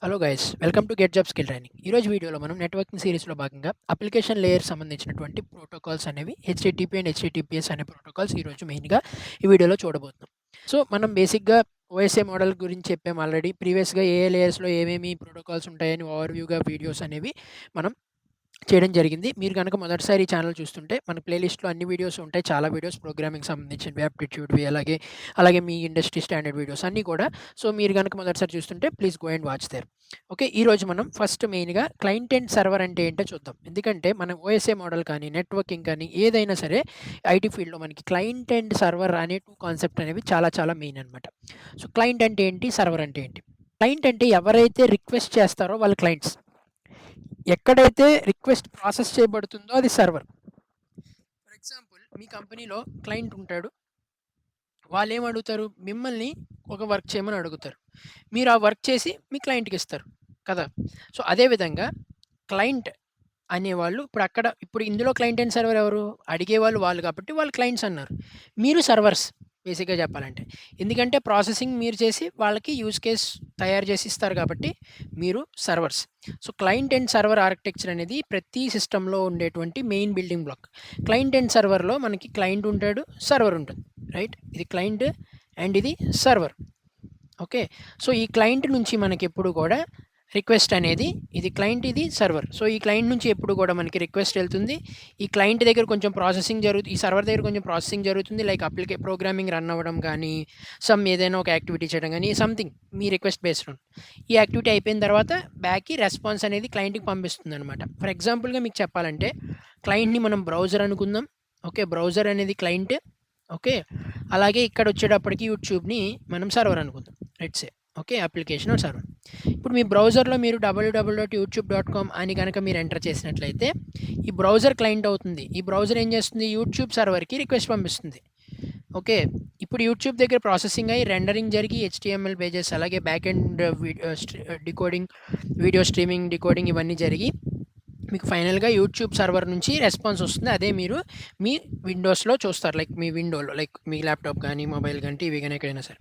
Hello guys welcome to get job skill training. ఈరోజు వీడియోలో మనం నెట్వర్కింగ్ సిరీస్లో భాగంగా అప్లికేషన్ లేయర్ సంబంధించినటువంటి ప్రోటోకాల్స్ అనేవి హెచ్టిటిపి అండ్ హెచ్టిటిపిఎస్ అనే ప్రోటోకాల్స్ ఈరోజు మెయిన్గా ఈ వీడియోలో చూడబోతున్నాం. సో మనం బేసిక్గా ఓఎస్ఏ మోడల్ గురించి చెప్పాము ఆల్రెడీ. ప్రీవియస్గా ఏ లేయర్స్లో ఏమేమి ప్రోటోకాల్స్ ఉంటాయని ఓవర్వ్యూగా వీడియోస్ అనేవి మనం చేయడం జరిగింది. మీరు గనక మొదటిసారి ఈ ఛానల్ చూస్తుంటే మన ప్లేలిస్ట్‌లో అన్ని వీడియోస్ ఉంటాయి. చాలా వీడియోస్ ప్రోగ్రామింగ్ సంబంధించినవి, ఆప్టిట్యూడ్‌వి అలాగే మీ ఇండస్ట్రీ స్టాండర్డ్ వీడియోస్ అన్నీ కూడా. సో మీరు గనక మొదటిసారి చూస్తుంటే please go and watch there. Okay. ఈరోజు మనం ఫస్ట్ మెయిన్‌గా క్లయింట్ అండ్ సర్వర్ అంటే ఏంటో చూద్దాం. ఎందుకంటే మనం ఓఎస్ఏ మోడల్ కానీ, నెట్వర్కింగ్ కానీ ఏదైనా సరే ఐటీ ఫీల్డ్‌లో మనకి క్లయింట్ అండ్ సర్వర్ అనే 2 కాన్సెప్ట్ అనేవి చాలా చాలా మెయిన్ అనమాట. సో క్లయింట్ అంటే ఏంటి? సర్వర్ అంటే ఏంటి? క్లయింట్ అంటే ఎవరైతే రిక్వెస్ట్ చేస్తారో వాళ్ళు క్లయింట్స్. ఎక్కడైతే రిక్వెస్ట్ ప్రాసెస్ చేయబడుతుందో అది సర్వర్. ఫర్ ఎగ్జాంపుల్ మీ కంపెనీలో క్లయింట్ ఉంటాడు. వాళ్ళు ఏమడుగుతారు? మిమ్మల్ని ఒక వర్క్ చేయమని అడుగుతారు. మీరు ఆ వర్క్ చేసి మీ క్లయింట్‌కి ఇస్తారు కదా! సో అదే విధంగా క్లయింట్ అనేవాళ్ళు ఇప్పుడు ఇందులో క్లయింట్ అండ్ సర్వర్ ఎవరు? అడిగేవాళ్ళు వాళ్ళు కాబట్టి వాళ్ళు క్లయింట్స్ అన్నారు. మీరు సర్వర్స్ బేసిక్‌గా చెప్పాలంటే. ఎందుకంటే ప్రాసెసింగ్ మీరు చేసి వాళ్ళకి యూజ్ కేస్ తయారు చేసి ఇస్తారు కాబట్టి మీరు servers. So client and server architecture అనేది ప్రతి సిస్టమ్‌లో ఉండేటువంటి main building block. Client and సర్వర్‌లో మనకి క్లయింట్ ఉంటాడు, సర్వర్ ఉంటుంది. రైట్? ఇది క్లయింట్ అండ్ ఇది సర్వర్. ఓకే. సో ఈ క్లయింట్ నుంచి మనకెప్పుడు కూడా రిక్వెస్ట్ అనేది ఇది క్లయింట్, ఇది సర్వర్. సో ఈ క్లయింట్ నుంచి ఎప్పుడు కూడా మనకి రిక్వెస్ట్ వెళ్తుంది. ఈ క్లయింట్ దగ్గర కొంచెం ప్రాసెసింగ్ ఈ సర్వర్ దగ్గర కొంచెం ప్రాసెసింగ్ జరుగుతుంది. లైక్ ప్రోగ్రామింగ్ రన్ అవ్వడం కానీ, ఏదైనా ఒక యాక్టివిటీ చేయడం కానీ, something me request based on. ఈ యాక్టివిటీ అయిపోయిన తర్వాత బ్యాక్‌కి రెస్పాన్స్ అనేది క్లయింట్‌కి పంపిస్తుందనమాట. ఫర్ ఎగ్జాంపుల్‌గా మీకు చెప్పాలంటే క్లయింట్‌ని మనం బ్రౌజర్ అనుకుందాం. ఓకే. బ్రౌజర్ అనేది క్లయింట్. ఓకే. అలాగే ఇక్కడ వచ్చేటప్పటికి యూట్యూబ్‌ని మనం సర్వర్ అనుకుందాం. Let's say. Okay. Application or server. ఇప్పుడు మీ బ్రౌజర్‌లో మీరు www.youtube.com అని గనక మీరు ఎంటర్ చేసినట్లయితే ఈ బ్రౌజర్ క్లయింట్ అవుతుంది. ఈ బ్రౌజర్ ఏం చేస్తుంది? యూట్యూబ్ సర్వర్‌కి రిక్వెస్ట్ పంపిస్తుంది. ఓకే. ఇప్పుడు యూట్యూబ్ దగ్గర ప్రాసెసింగ్ అయ్యి రెండరింగ్ జరిగి హెచ్టీఎంఎల్ పేజెస్ అలాగే back end decoding, video streaming, decoding ఇవన్నీ జరిగి మీకు ఫైనల్‌గా యూట్యూబ్ సర్వర్ నుంచి రెస్పాన్స్ వస్తుంది. అదే మీరు మీ విండోస్‌లో చూస్తారు. లైక్ మీ విండోలో లైక్ మీ ల్యాప్‌టాప్ గానీ, మొబైల్ గానీ, టీవీ గానీ ఎక్కడైనా సరే.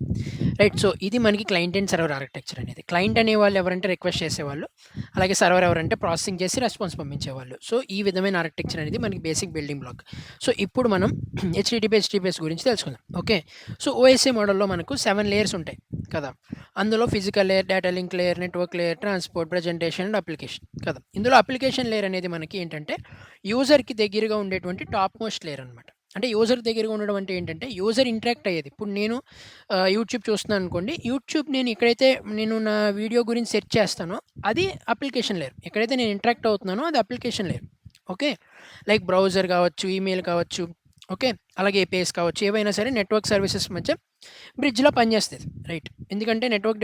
రైట్. సో ఇది మనకి క్లయింట్ అండ్ సర్వర్ ఆర్కిటెక్చర్ అనేది. క్లయింట్ అనేవాళ్ళు ఎవరంటే రిక్వెస్ట్ చేసేవాళ్ళు. అలాగే సర్వర్ ఎవరంటే ప్రాసెసింగ్ చేసి రెస్పాన్స్ పంపించేవాళ్ళు. సో ఈ విధమైన ఆర్కిటెక్చర్ అనేది మనకి బేసిక్ బిల్డింగ్ బ్లాక్. సో ఇప్పుడు మనం హెచ్‌టిటిపిఎస్ గురించి తెలుసుకుందాం. ఓకే. సో ఓఎస్ఏ మోడల్‌లో మనకు 7 లేయర్స్ ఉంటాయి కదా! అందులో physical layer, data link layer, network layer, transport, presentation and application కదా! ఇందులో అప్లికేషన్ లేయర్ అనేది మనకి ఏంటంటే యూజర్‌కి దగ్గరగా ఉండేటువంటి టాప్ మోస్ట్ లేయర్ అనమాట. అంటే యూజర్ దగ్గరగా ఉండడం అంటే ఏంటంటే యూజర్ ఇంటరాక్ట్ అయ్యేది. ఇప్పుడు నేను యూట్యూబ్ చూస్తున్నాను అనుకోండి. యూట్యూబ్ నేను నా వీడియో గురించి సెర్చ్ చేస్తానో అది అప్లికేషన్ లేయర్. ఎక్కడైతే నేను ఇంటరాక్ట్ అవుతున్నానో అది application layer. Okay. Like browser కావచ్చు, ఈమెయిల్ కావచ్చు. ఓకే. అలాగే ఏపీఐస్ కావచ్చు. ఏవైనా సరే నెట్వర్క్ సర్వీసెస్ మధ్య బ్రిడ్జ్‌లా పనిచేస్తది. రైట్. ఎందుకంటే నెట్వర్క్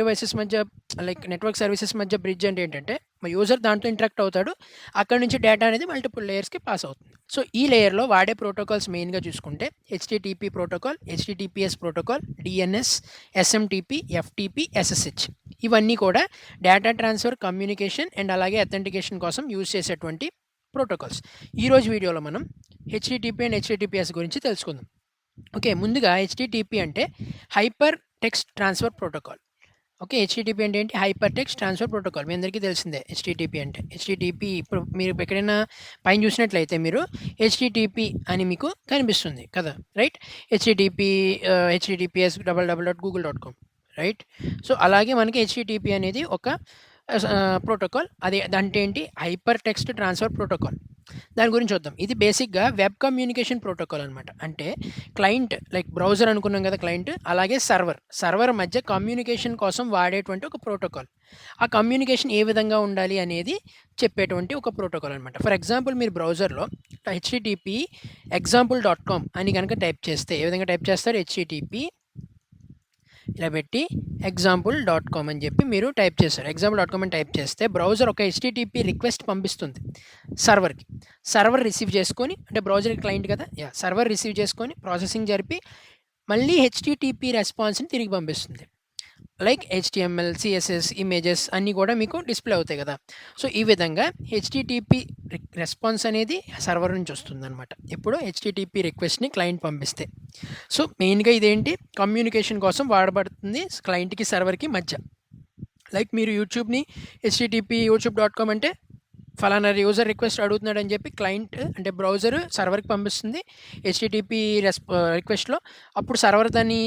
సర్వీసెస్ మధ్య బ్రిడ్జ్ అంటే ఏంటంటే యూజర్ దాంట్లో ఇంటరాక్ట్ అవుతాడు. అక్కడి నుంచి డేటా అనేది మల్టిపుల్ లేయర్స్‌కి పాస్ అవుతుంది. సో ఈ లేయర్‌లో వాడే ప్రోటోకాల్స్ మెయిన్‌గా చూసుకుంటే HTTP protocol, HTTPS protocol, DNS, SMTP, FTP, SSH ఇవన్నీ కూడా డేటా ట్రాన్స్‌ఫర్, కమ్యూనికేషన్ అండ్ అలాగే అథెంటికేషన్ కోసం యూజ్ చేసేటువంటి ప్రోటోకాల్స్. ఈరోజు వీడియోలో మనం హెచ్‌టిటిపి అండ్ హెచ్‌టిటిపిఎస్ గురించి తెలుసుకుందాం. ఓకే. ముందుగా హెచ్‌టిటిపి అంటే hyper text transfer protocol. Okay. HTTP అంటే ఏంటి? Hyper text transfer protocol. మీ అందరికీ తెలిసిందే హెచ్‌టిటిపి అంటే. హెచ్‌టిటిపి ఇప్పుడు మీరు ఎక్కడైనా పైన చూసినట్లయితే మీరు హెచ్‌టిటిపి అని మీకు కనిపిస్తుంది కదా! Right. HTTPS www.google.com right. So అలాగే మనకి హెచ్‌టిటిపి అనేది ఒక ప్రోటోకాల్. అదంటే ఏంటి? Hyper text transfer protocol. దాని గురించి చూద్దాం. ఇది బేసిక్‌గా వెబ్ కమ్యూనికేషన్ ప్రోటోకాల్ అనమాట. అంటే క్లయింట్ లైక్ బ్రౌజర్ అనుకున్నాం కదా క్లయింట్. అలాగే సర్వర్ మధ్య కమ్యూనికేషన్ కోసం వాడేటువంటి ఒక ప్రోటోకాల్. ఆ కమ్యూనికేషన్ ఏ విధంగా ఉండాలి అనేది చెప్పేటువంటి ఒక ప్రోటోకాల్ అనమాట. ఫర్ ఎగ్జాంపుల్ మీరు బ్రౌజర్‌లో హెచ్‌టిటిపి ఎగ్జాంపుల్.com అని గనక టైప్ చేస్తే ఏ విధంగా టైప్ చేస్తారు? హెచ్‌టిటిపి ఇలా పెట్టి ఎగ్జాంపుల్.com అని చెప్పి మీరు టైప్ చేశారు. ఎగ్జాంపుల్.com అని టైప్ చేస్తే బ్రౌజర్ ఒక హెచ్‌టిటిపి రిక్వెస్ట్ పంపిస్తుంది సర్వర్‌కి. సర్వర్ రిసీవ్ చేసుకొని అంటే బ్రౌజర్ క్లయింట్ కదా! సర్వర్ రిసీవ్ చేసుకొని ప్రాసెసింగ్ జరిపి మళ్ళీ హెచ్‌టిటిపి రెస్పాన్స్‌ని తిరిగి పంపిస్తుంది. లైక్ హెచ్‌టిఎంఎల్, సీఎస్ఎస్, ఇమేజెస్ అన్నీ కూడా మీకు డిస్‌ప్లే అవుతాయి కదా! సో ఈ విధంగా హెచ్‌టిటిపి రెస్పాన్స్ అనేది సర్వర్ నుంచి వస్తుందనమాట. ఎప్పుడు హెచ్‌టిటిపి రిక్వెస్ట్‌ని క్లయింట్ పంపిస్తే. సో మెయిన్‌గా ఇదేంటి? కమ్యూనికేషన్ కోసం వాడబడుతుంది క్లయింట్‌కి, సర్వర్‌కి మధ్య. లైక్ మీరు యూట్యూబ్‌ని http://youtube.com అంటే ఫలానా యూజర్ రిక్వెస్ట్ అడుగుతున్నాడని చెప్పి క్లయింట్ అంటే బ్రౌజర్ సర్వర్‌కి పంపిస్తుంది హెచ్‌టిటిపి రిక్వెస్ట్‌లో. అప్పుడు సర్వర్ దాన్ని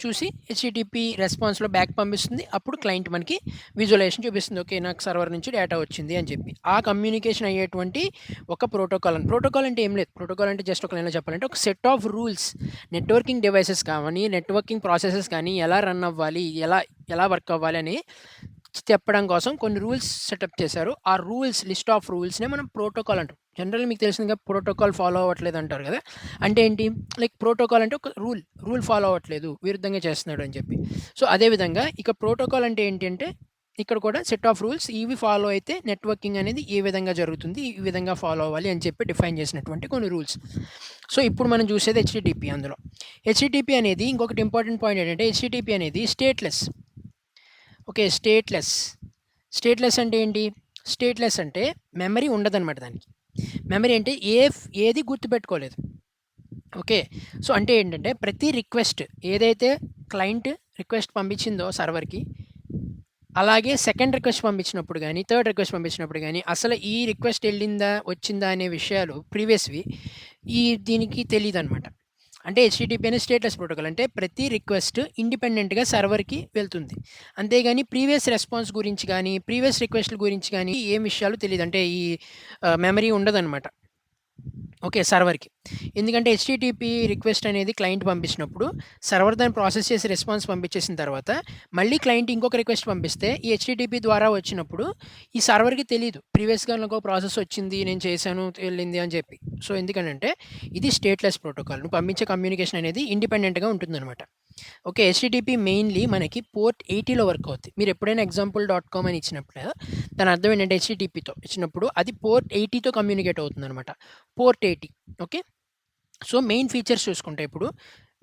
చూసి హెచ్‌టిటిపి రెస్పాన్స్‌లో బ్యాక్ పంపిస్తుంది. అప్పుడు క్లయింట్ మనకి విజువలైజేషన్ చూపిస్తుంది. ఓకే. నాకు సర్వర్ నుంచి డేటా వచ్చింది అని చెప్పి. ఆ కమ్యూనికేషన్ అయ్యేటువంటి ఒక ప్రోటోకాల్ అని. ప్రోటోకాల్ అంటే ఏం లేదు. ప్రోటోకాల్ అంటే జస్ట్ ఒక లైన్‌లో చెప్పాలంటే ఒక set of rules networking devices కానీ, నెట్వర్కింగ్ ప్రాసెసెస్ కానీ ఎలా రన్ అవ్వాలి, ఎలా వర్క్ అవ్వాలి అని చెప్పడం కోసం కొన్ని రూల్స్ సెటప్ చేశారు. ఆ రూల్స్ లిస్ట్ ఆఫ్ రూల్స్‌నే మనం ప్రోటోకాల్ అంటాం. జనరల్‌గా మీకు తెలిసిందిగా ప్రోటోకాల్ ఫాలో అవ్వట్లేదు అంటారు కదా! అంటే ఏంటి? లైక్ ప్రోటోకాల్ అంటే ఒక రూల్ ఫాలో అవ్వట్లేదు. విరుద్ధంగా చేస్తున్నాడు అని చెప్పి. సో, అదే విధంగా ఇక ప్రోటోకాల్ అంటే ఏంటి అంటే ఇక్కడ కూడా సెట్ ఆఫ్ రూల్స్ ఇవి ఫాలో అయితే నెట్వర్కింగ్ అనేది ఏ విధంగా జరుగుతుంది, ఈ విధంగా ఫాలో అవ్వాలి అని చెప్పి డిఫైన్ చేసినటువంటి కొన్ని రూల్స్. సో, ఇప్పుడు మనం చూసేది హెచ్‌టిటిపి అందులో. హెచ్‌టిటిపి అనేది ఇంకొకటి ఇంపార్టెంట్ పాయింట్ ఏంటంటే హెచ్‌టిటిపి అనేది స్టేట్‌లెస్. ఓకే. స్టేట్‌లెస్ అంటే ఏంటి? స్టేట్‌లెస్ అంటే మెమరీ ఉండదనమాట దానికి. మెమరీ అంటే ఏది గుర్తుపెట్టుకోలేదు. ఓకే. సో, అంటే ఏంటంటే ప్రతి రిక్వెస్ట్ ఏదైతే క్లయింట్ రిక్వెస్ట్ పంపించిందో సర్వర్‌కి, అలాగే సెకండ్ రిక్వెస్ట్ పంపించినప్పుడు గానీ, థర్డ్ రిక్వెస్ట్ పంపించినప్పుడు గానీ, అసలు ఈ రిక్వెస్ట్ ఎళ్ళిందా, వచ్చిందా అనే విషయాలు ప్రీవియస్‌వి దీనికి తెలీదనమాట. అంటే హెచ్‌టిటిపి అనేది స్టేట్‌లెస్ ప్రోటోకాల్. అంటే ప్రతి రిక్వెస్ట్ ఇండిపెండెంట్‌గా సర్వర్‌కి వెళ్తుంది. అంతేగాని ప్రీవియస్ రెస్పాన్స్ గురించి గానీ, ప్రీవియస్ రిక్వెస్ట్‌ల గురించి గానీ ఏం విషయాలు తెలీదు. అంటే ఈ మెమరీ ఉండదనమాట. ఓకే. సర్వర్‌కి. ఎందుకంటే హెచ్‌టిటిపి రిక్వెస్ట్ అనేది క్లయింట్ పంపించినప్పుడు సర్వర్ దాన్ని ప్రాసెస్ చేసి రెస్పాన్స్ పంపించేసిన తర్వాత మళ్ళీ క్లయింట్ ఇంకొక రిక్వెస్ట్ పంపిస్తే ఈ హెచ్‌టిటిపి ద్వారా వచ్చినప్పుడు ఈ సర్వర్‌కి తెలీదు. ప్రీవియస్‌గా నాకు ప్రాసెస్ వచ్చింది. నేను చేశాను. వెళ్ళింది అని చెప్పి. సో, ఎందుకనంటే ఇది స్టేట్‌లెస్ ప్రోటోకాల్. నువ్వు పంపించే కమ్యూనికేషన్ అనేది ఇండిపెండెంట్‌గా ఉంటుందనమాట. ఓకే. హెచ్‌టిటిపి మెయిన్‌లీ మనకి పోర్ట్ 80లో వర్క్ అవుద్ది. మీరు ఎప్పుడైనా ఎగ్జాంపుల్.com అని ఇచ్చినప్పుడు దాని అర్థం ఏంటంటే హెచ్‌టిటిపితో ఇచ్చినప్పుడు అది పోర్ట్ 80తో కమ్యూనికేట్ అవుతుందనమాట. Port 80 okay. So, main features చూసుకుంటే ఇప్పుడు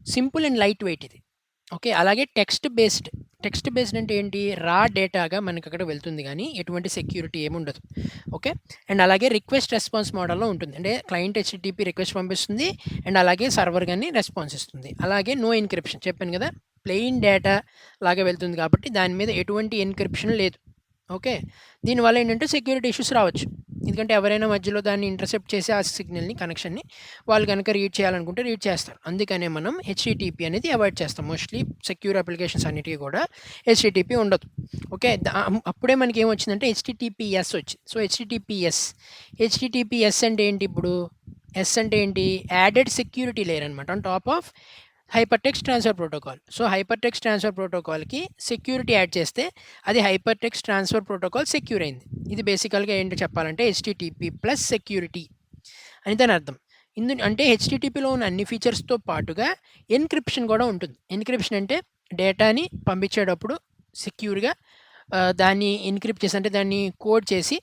సింపుల్ అండ్ లైట్ వెయిట్ ఇది. ఓకే. అలాగే టెక్స్ట్ బేస్డ్ అంటే ఏంటి? రా డేటాగా మనకక్కడ వెళ్తుంది గానీ, ఎటువంటి సెక్యూరిటీ ఏముండదు. ఓకే. అండ్ అలాగే రిక్వెస్ట్ రెస్పాన్స్ మోడల్‌లో ఉంటుంది. అంటే క్లయింట్ హెచ్‌టిటిపి రిక్వెస్ట్ పంపిస్తుంది. అండ్ అలాగే సర్వర్ గాని రెస్పాన్స్ ఇస్తుంది. అలాగే నో ఎన్క్రిప్షన్ చెప్పాను గదా! ప్లెయిన్ డేటా లాగా వెళ్తుంది కాబట్టి దాని మీద ఎటువంటి ఎన్క్రిప్షన్ లేదు. ఓకే. దీనివల్ల ఏంటంటే సెక్యూరిటీ ఇష్యూస్ రావచ్చు. ఎందుకంటే ఎవరైనా మధ్యలో దాన్ని ఇంటర్సెప్ట్ చేసి ఆ సిగ్నల్‌ని, కనెక్షన్‌ని వాళ్ళు గనక రీడ్ చేయాలనుకుంటే రీడ్ చేస్తారు. అందుకనే మనం హెచ్‌టిటిపి అనేది అవాయిడ్ చేస్తాం. మోస్ట్‌లీ సెక్యూర్ అప్లికేషన్స్ అన్నిటికి కూడా హెచ్‌టిటిపి ఉండదు. ఓకే. అప్పుడే మనకేమొచ్చిందంటే హెచ్‌టిటిపిఎస్ వచ్చింది. సో, హెచ్‌టిటిపిఎస్ అంటే ఏంటి ఇప్పుడు? ఎస్ అంటే ఏంటి? యాడెడ్ సెక్యూరిటీ లేయర్ అనమాట. On top of hyper text transfer protocol. So, hyper text transfer ప్రోటోకాల్‌కి సెక్యూరిటీ యాడ్ చేస్తే అది hyper text transfer protocol secure అయింది. ఇది బేసికల్‌గా ఏంటో చెప్పాలంటే హెచ్‌టిటిపి ప్లస్ సెక్యూరిటీ అని దాని అర్థం. అంటే హెచ్‌టిటిపిలో ఉన్న అన్ని ఫీచర్స్‌తో పాటుగా ఎన్క్రిప్షన్ కూడా ఉంటుంది. ఎన్క్రిప్షన్ అంటే డేటాని పంపించేటప్పుడు సెక్యూర్‌గా దాన్ని ఎన్క్రిప్ట్ చేసి అంటే దాన్ని కోడ్ చేసి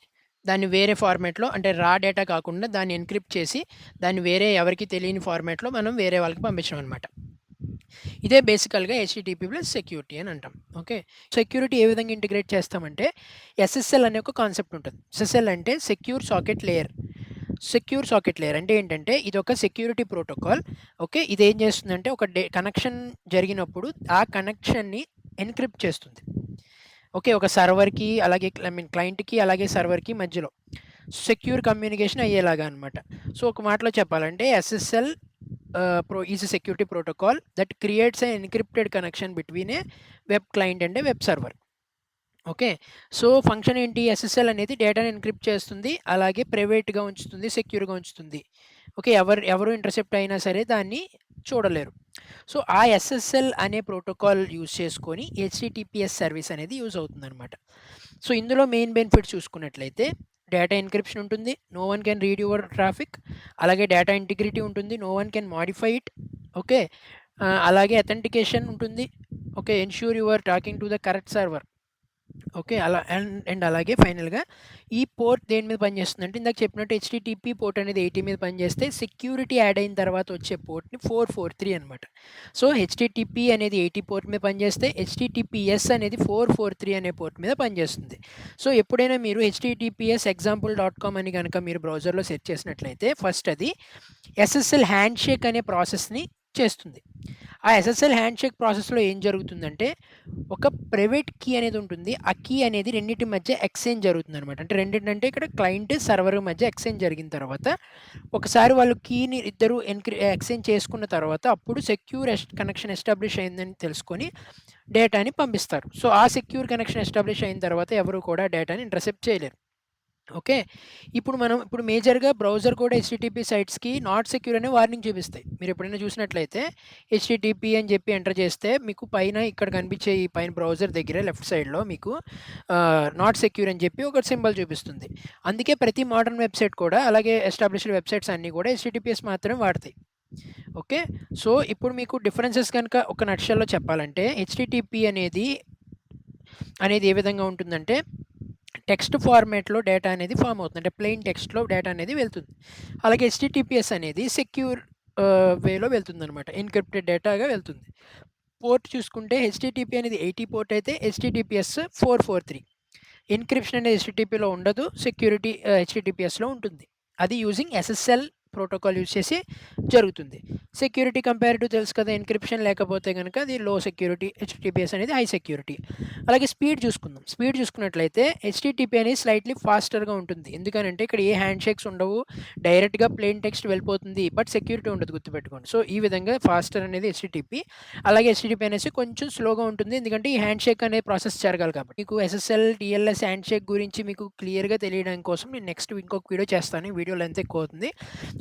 దాన్ని వేరే ఫార్మాట్‌లో అంటే రా డేటా కాకుండా దాన్ని ఎన్క్రిప్ట్ చేసి దాన్ని వేరే ఎవరికీ తెలియని ఫార్మాట్‌లో మనం వేరే వాళ్ళకి పంపించడం అనమాట. ఇదే బేసికల్‌గా హెచ్‌టిటిపి ప్లస్ సెక్యూరిటీ అని అంటాం. ఓకే. సెక్యూరిటీ ఏ విధంగా ఇంటిగ్రేట్ చేస్తామంటే ఎస్ఎస్ఎల్ అనే ఒక కాన్సెప్ట్ ఉంటుంది. ఎస్ఎస్ఎల్ అంటే secure socket layer. Secure socket layer అంటే ఏంటంటే ఇదొక సెక్యూరిటీ ప్రోటోకాల్. ఓకే. ఇదేం చేస్తుందంటే ఒక కనెక్షన్ జరిగినప్పుడు ఆ కనెక్షన్‌ని ఎన్క్రిప్ట్ చేస్తుంది. ఓకే. ఒక సర్వర్‌కి అలాగే క్లయింట్‌కి అలాగే సర్వర్‌కి మధ్యలో సెక్యూర్ కమ్యూనికేషన్ అయ్యేలాగా అనమాట. సో, ఒక మాటలో చెప్పాలంటే SSL is a security protocol that creates a encrypted connection between A web client and A web server. Okay. So, function ఏంటి? ఎస్ఎస్ఎల్ అనేది డేటాని ఎన్క్రిప్ట్ చేస్తుంది. అలాగే ప్రైవేట్‌గా ఉంచుతుంది, సెక్యూర్‌గా ఉంచుతుంది. ఓకే. ఎవరు ఇంటర్సెప్ట్ అయినా సరే దాన్ని చూడలేరు. సో, ఆ ఎస్ఎస్ఎల్ అనే ప్రోటోకాల్ యూజ్ చేసుకొని హెచ్‌టిటిపిఎస్ సర్వీస్ అనేది యూజ్ అవుతుందనమాట. సో, ఇందులో మెయిన్ బెనిఫిట్స్ చూసుకున్నట్లయితే డేటా ఎన్క్రిప్షన్ ఉంటుంది. No one can read your traffic. అలాగే డేటా ఇంటిగ్రిటీ ఉంటుంది. No one can modify it. Okay. అలాగే అథెంటికేషన్ ఉంటుంది. Okay. Ensure you are talking to the correct server. Okay. అలా and అలాగే ఫైనల్‌గా ఈ పోర్ట్ దేని మీద పనిచేస్తుందంటే ఇందాక చెప్పినట్టు హెచ్‌టిటిపి పోర్ట్ అనేది 80 మీద పనిచేస్తే సెక్యూరిటీ యాడ్ అయిన తర్వాత వచ్చే పోర్ట్‌ని 443 అనమాట. సో, హెచ్‌టిటిపి అనేది 80 పోర్ట్ మీద పనిచేస్తే హెచ్‌టిటిపిఎస్ అనేది 443 అనే పోర్ట్ మీద పనిచేస్తుంది. సో, ఎప్పుడైనా మీరు హెచ్‌టిటిపిఎస్ ఎగ్జాంపుల్.com అని గనక మీరు బ్రౌజర్‌లో సెర్చ్ చేసినట్లయితే ఫస్ట్ అది ఎస్ఎస్ఎల్ హ్యాండ్‌షేక్ అనే ప్రాసెస్‌ని చేస్తుంది. ఆ ఎస్ఎస్ఎల్ హ్యాండ్‌షేక్ ప్రాసెస్‌లో ఏం జరుగుతుందంటే, ఒక ప్రైవేట్ కీ అనేది ఉంటుంది. ఆ కీ అనేది రెండిటి మధ్య ఎక్స్‌చేంజ్ జరుగుతుందనమాట. అంటే రెండేంటంటే ఇక్కడ క్లయింట్, సర్వర్ మధ్య ఎక్స్‌చేంజ్ జరిగిన తర్వాత, ఒకసారి వాళ్ళు కీని ఇద్దరు ఎక్స్‌చేంజ్ చేసుకున్న తర్వాత, అప్పుడు సెక్యూర్ కనెక్షన్ ఎస్టాబ్లిష్ అయిందని తెలుసుకొని డేటాని పంపిస్తారు. సో, ఆ సెక్యూర్ కనెక్షన్ ఎస్టాబ్లిష్ అయిన తర్వాత ఎవరు కూడా డేటాని ఇంటర్సెప్ట్ చేయలేరు. ఓకే. ఇప్పుడు మేజర్‌గా బ్రౌజర్ కూడా హెచ్‌టిటిపి సైట్స్‌కి నాట్ సెక్యూర్ అనే వార్నింగ్ చూపిస్తాయి. మీరెప్పుడైనా చూసినట్లయితే హెచ్‌టిటిపి అని చెప్పి ఎంటర్ చేస్తే మీకు పైన ఇక్కడ కనిపించే ఈ పైన బ్రౌజర్ దగ్గర లెఫ్ట్ సైడ్‌లో మీకు నాట్ సెక్యూర్ అని చెప్పి ఒక సింబల్ చూపిస్తుంది. అందుకే ప్రతి మోడర్న్ వెబ్‌సైట్ కూడా అలాగే ఎస్టాబ్లిష్డ్ వెబ్‌సైట్స్ అన్నీ కూడా హెచ్‌టిటిపిఎస్ మాత్రమే వాడతాయి. ఓకే. సో, ఇప్పుడు మీకు డిఫరెన్సెస్ గనుక ఒక నట్‌షెల్‌లో చెప్పాలంటే హెచ్‌టిటిపి అనేది ఏ విధంగా ఉంటుందంటే టెక్స్ట్ ఫార్మాట్‌లో డేటా అనేది ఫార్మ్ అవుతుంది. అంటే ప్లెయిన్ టెక్స్ట్‌లో డేటా అనేది వెళ్తుంది. అలాగే హెచ్‌టిటిపిఎస్ అనేది సెక్యూర్ వేలో వెళ్తుందనమాట. ఎన్‌క్రిప్టెడ్ డేటాగా వెళ్తుంది. పోర్ట్ చూసుకుంటే హెచ్‌టిటిపి అనేది 80 పోర్ట్ అయితే హెచ్‌టిటిపిఎస్ 443. ఎన్‌క్రిప్షన్ అనేది హెచ్‌టిటిపిలో ఉండదు. సెక్యూరిటీ హెచ్‌టిటిపిఎస్‌లో ఉంటుంది. అది యూజింగ్ ఎస్ఎస్ఎల్ ప్రోటోకాల్ యూజ్ చేసి జరుగుతుంది. సెక్యూరిటీ కంపారిటివ్ తెలుసు కదా! ఎన్‌క్రిప్షన్ లేకపోతే గనక అది లో సెక్యూరిటీ, హెచ్‌టిటిపిఎస్ అనేది హై సెక్యూరిటీ. అలాగే స్పీడ్ చూసుకుందాం. స్పీడ్ చూసుకున్నట్లయితే హెచ్‌టిటిపి అనేది స్లైట్‌లీ ఫాస్టర్‌గా ఉంటుంది. ఎందుకనంటే ఇక్కడ ఏ హ్యాండ్ షేక్స్ ఉండవు. డైరెక్ట్‌గా ప్లెయిన్ టెక్స్ట్ వెళ్ళిపోతుంది. బట్ సెక్యూరిటీ ఉండదు గుర్తుపెట్టుకోండి. సో, ఈ విధంగా ఫాస్టర్ అనేది హెచ్‌టిటిపి. అలాగే హెచ్‌టిటిపి అనేసి కొంచెం స్లోగా ఉంటుంది. ఎందుకంటే ఈ హ్యాండ్ షేక్ అనే ప్రాసెస్ జరగాలి కాబట్టి. మీకు ఎస్ఎస్ఎల్, టీఎల్ఎస్ హ్యాండ్ షేక్ గురించి మీకు క్లియర్‌గా తెలియడం కోసం నేను నెక్స్ట్ ఇంకొక వీడియో చేస్తాను. ఈ వీడియో లెంత్ ఎక్కువ అవుతుంది.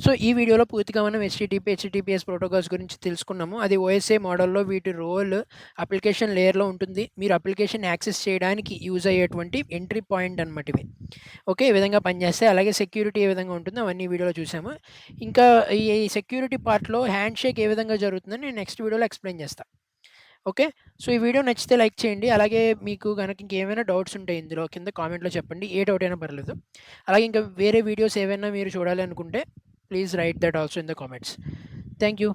సో, ఈ వీడియోలో పూర్తిగా మనం హెచ్‌టిటిపి, హెచ్‌టిటిపిఎస్ ప్రోటోకాల్స్ గురించి తెలుసుకున్నాము. అది ఓఎస్ఐ మోడల్‌లో వీటి రోల్ అప్లికేషన్ లేయర్‌లో ఉంటుంది. మీరు అప్లికేషన్ యాక్సెస్ చేయడానికి యూజ్ అయ్యేటువంటి ఎంట్రీ పాయింట్ అనమాట ఇవి. ఓకే. ఈ విధంగా పనిచేస్తాయి. అలాగే సెక్యూరిటీ ఏ విధంగా ఉంటుందో అవన్నీ ఈ వీడియోలో చూసాము. ఇంకా ఈ సెక్యూరిటీ పార్ట్‌లో హ్యాండ్ షేక్ ఏ విధంగా జరుగుతుందని నేను నెక్స్ట్ వీడియోలో ఎక్స్‌ప్లెయిన్ చేస్తా. ఓకే. సో, ఈ వీడియో నచ్చితే లైక్ చేయండి. అలాగే మీకు గనక ఇంకేమైనా డౌట్స్ ఉంటే ఇందులో కింద కామెంట్‌లో చెప్పండి. ఏ డౌట్ అయినా పర్లేదు. అలాగే ఇంకా వేరే వీడియోస్ ఏవైనా మీరు చూడాలి అనుకుంటే please right that also in the comments. Thank you.